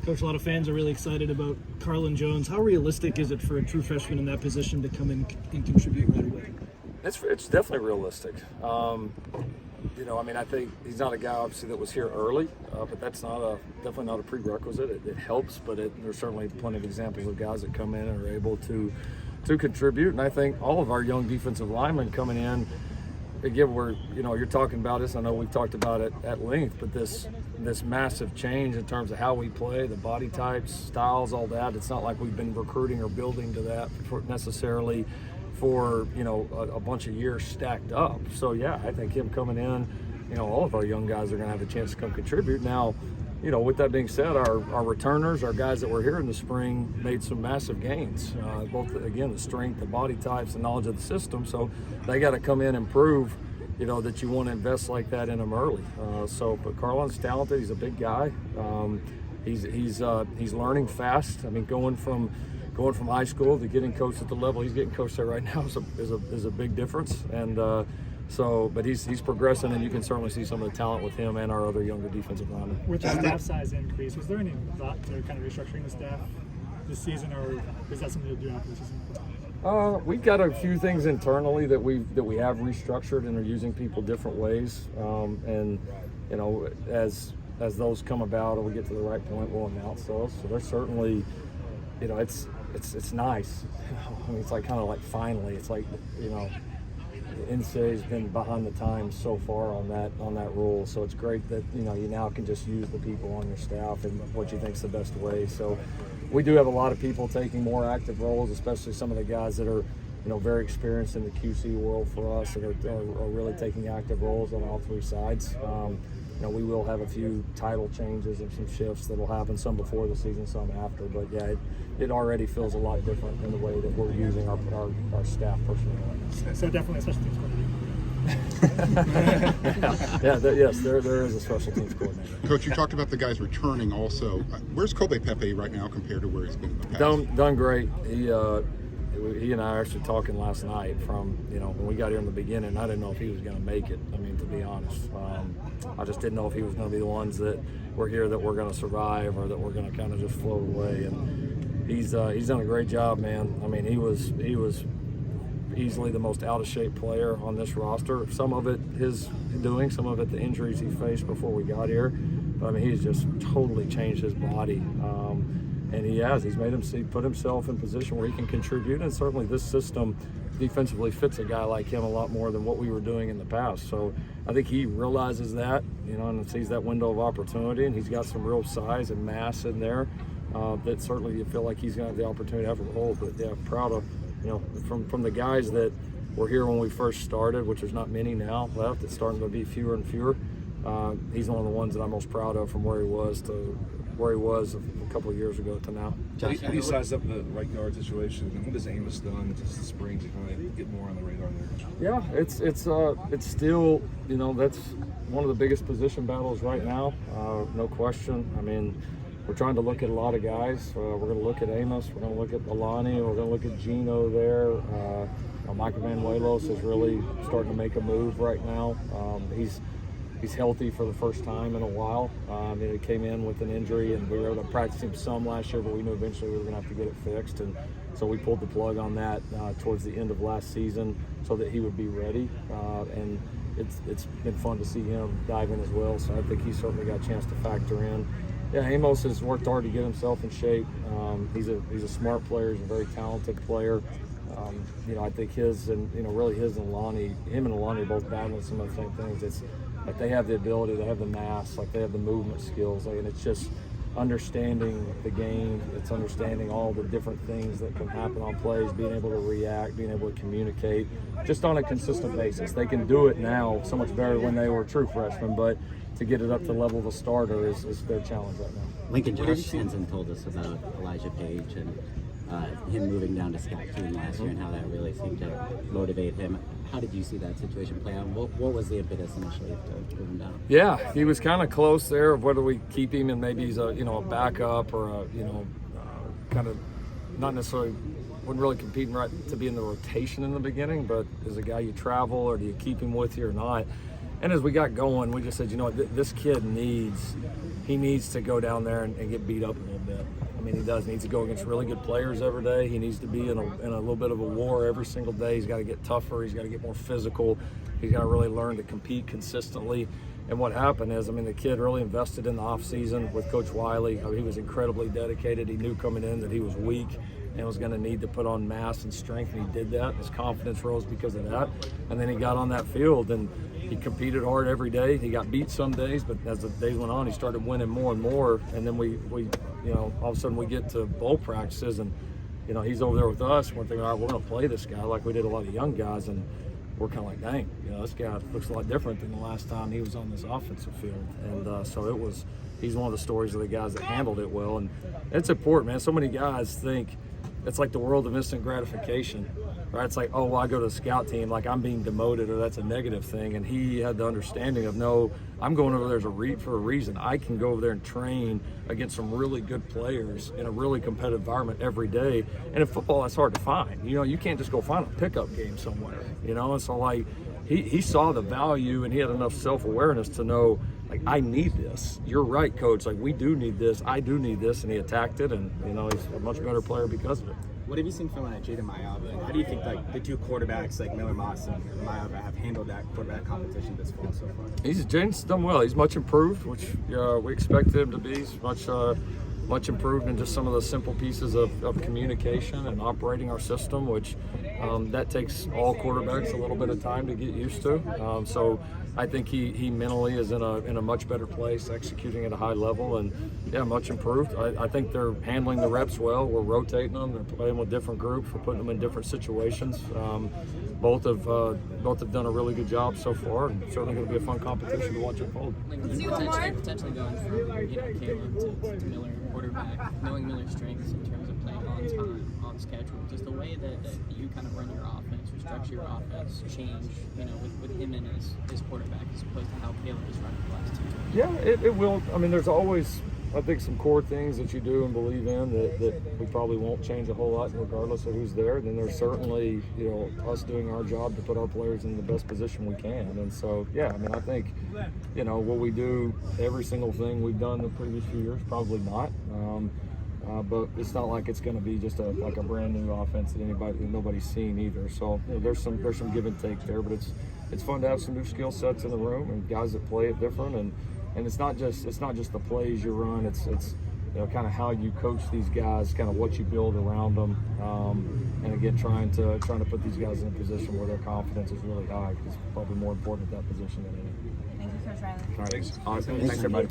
Coach, a lot of fans are really excited about Carlin Jones. How realistic is it for a true freshman in that position to come in and contribute right away? It's definitely realistic. I think he's not a guy obviously that was here early, but that's definitely not a prerequisite. It helps, but there's certainly plenty of examples of guys that come in and are able to contribute. And I think all of our young defensive linemen coming in, again, you're talking about this. I know we've talked about it at length, but this massive change in terms of how we play, the body types, styles, all that. It's not like we've been recruiting or building to that necessarily for a bunch of years stacked up. So yeah, I think him coming in, all of our young guys are going to have a chance to come contribute. Now, with that being said, our returners, our guys that were here in the spring, made some massive gains. Both, again, the strength, the body types, the knowledge of the system. So they got to come in and prove, that you want to invest like that in them early. But Carlin's talented. He's a big guy. He's learning fast. I mean, going from high school to getting coached at the level he's getting coached at right now is a big difference. And but he's progressing, and you can certainly see some of the talent with him and our other younger defensive linemen. With the staff size increase, was there any thought to kind of restructuring the staff this season, or is that something to do after the season? We've got a few things internally that we have restructured and are using people different ways. As those come about or we get to the right point, we'll announce those. So there's certainly, it's nice. I mean, it's like kind of like finally. It's like the NCAA's been behind the times so far on that rule. So it's great that you now can just use the people on your staff and what you think's the best way. So we do have a lot of people taking more active roles, especially some of the guys that are very experienced in the QC world for us and are really taking active roles on all three sides. We will have a few title changes and some shifts that'll happen, some before the season, some after. But yeah, it already feels a lot different in the way that we're using our staff personnel. So definitely a special teams coordinator. Yes, there is a special teams coordinator. Coach, you talked about the guys returning also. Where's COB Pepe right now compared to where he's been in the past? Done great. He and I were actually talking last night from, when we got here in the beginning, I didn't know if he was going to make it, to be honest. I just didn't know if he was going to be the ones that were here that were going to survive or that were going to kind of just float away. And he's done a great job, man. I mean, he was easily the most out-of-shape player on this roster. Some of it his doing, some of it the injuries he faced before we got here. But, he's just totally changed his body. And he's put himself in a position where he can contribute, and certainly this system defensively fits a guy like him a lot more than what we were doing in the past. So I think he realizes that, and sees that window of opportunity, and he's got some real size and mass in there that certainly you feel like he's going to have the opportunity to have a role. But yeah, proud of, from the guys that were here when we first started, which there's not many now left, it's starting to be fewer and fewer. He's one of the ones that I'm most proud of from where he was to where he was a couple of years ago to now. How do you size up the right guard situation? And what has Amos done this spring to kind of get more on the radar there? Yeah, it's still, that's one of the biggest position battles right now, no question. We're trying to look at a lot of guys. We're going to look at Amos. We're going to look at Alani. We're going to look at Gino there. Michael Vanuelos is really starting to make a move right now. He's healthy for the first time in a while. He came in with an injury, and we were able to practice him some last year, but we knew eventually we were going to have to get it fixed. And so we pulled the plug on that towards the end of last season so that he would be ready. And it's been fun to see him dive in as well. So I think he's certainly got a chance to factor in. Yeah, Amos has worked hard to get himself in shape. He's a smart player. He's a very talented player. I think his and Alani, him and Alani are both battling some of the same things. It's like they have the ability, they have the mass, like they have the movement skills, and it's just understanding the game. It's understanding all the different things that can happen on plays, being able to react, being able to communicate, just on a consistent basis. They can do it now so much better when they were true freshmen, but to get it up to the level of a starter is their challenge right now. Lincoln Josh Hansen told us about Elijah Page and him moving down to Scout Team last year and how that really seemed to motivate him. How did you see that situation play out? What was the impetus initially to move him down? Yeah, he was kind of close there of whether we keep him and maybe he's a backup or kind of not necessarily wasn't really competing right to be in the rotation in the beginning, but as a guy you travel or do you keep him with you or not? And as we got going, we just said, you know what, this kid needs to go down there and get beat up a little bit. I mean, he does. He needs to go against really good players every day. He needs to be in a little bit of a war every single day. He's got to get tougher. He's got to get more physical. He's got to really learn to compete consistently. And what happened is, I mean, the kid really invested in the offseason with Coach Wiley. I mean, he was incredibly dedicated. He knew coming in that he was weak and was going to need to put on mass and strength, and he did that. His confidence rose because of that. And then he got on that field, and he competed hard every day. He got beat some days, but as the days went on, he started winning more and more. And then we you know, all of a sudden we get to bowl practices, and, you know, he's over there with us. We're thinking, all right, we're going to play this guy like we did a lot of young guys, and we're kind of like, dang, you know, this guy looks a lot different than the last time he was on this offensive field. And so he's one of the stories of the guys that handled it well. And it's important, man. So many guys think it's like the world of instant gratification, right? It's like, oh, well, I go to the scout team, like I'm being demoted, or that's a negative thing. And he had the understanding of, no, I'm going over there for a reason. I can go over there and train against some really good players in a really competitive environment every day. And in football, that's hard to find. You know, you can't just go find a pickup game somewhere, you know? And so, like, he saw the value, and he had enough self-awareness to know, like, I need this. You're right, Coach. Like, we do need this. I do need this. And he attacked it, and, you know, he's a much better player because of it. What have you seen from Jaden Mayava? And how do you think, like, the two quarterbacks, like Miller Moss and Mayava, have handled that quarterback competition this fall so far? Jaden's done well. He's much improved, which we expected him to be. He's much improved in just some of the simple pieces of communication and operating our system, which that takes all quarterbacks a little bit of time to get used to. So I think he mentally is in a much better place, executing at a high level, and yeah, much improved. I think they're handling the reps well. We're rotating them. They're playing with different groups. We're putting them in different situations. Both have done a really good job so far, and certainly going to be a fun competition to watch unfold. Potentially going from Caleb to Miller, quarterback, knowing Miller's strengths in terms of playing on time, on schedule, just the way that you kind of run your offense, restructure your offense, change, with him and his quarterback as opposed to how Caleb is running the last 2 years. Yeah, it will. I mean, there's always, I think, some core things that you do and believe in that we probably won't change a whole lot regardless of who's there. And then there's certainly, us doing our job to put our players in the best position we can. And so, yeah, I mean, I think, will we do every single thing we've done the previous few years? Probably not. But it's not like it's going to be just a brand new offense that nobody's seen either. So there's some give and take there, but it's fun to have some new skill sets in the room and guys that play it different. And it's not just the plays you run. It's kind of how you coach these guys, kind of what you build around them, and again trying to put these guys in a position where their confidence is really high. It's probably more important at that position than anything. Thank you, Coach Riley. All right. Thanks everybody.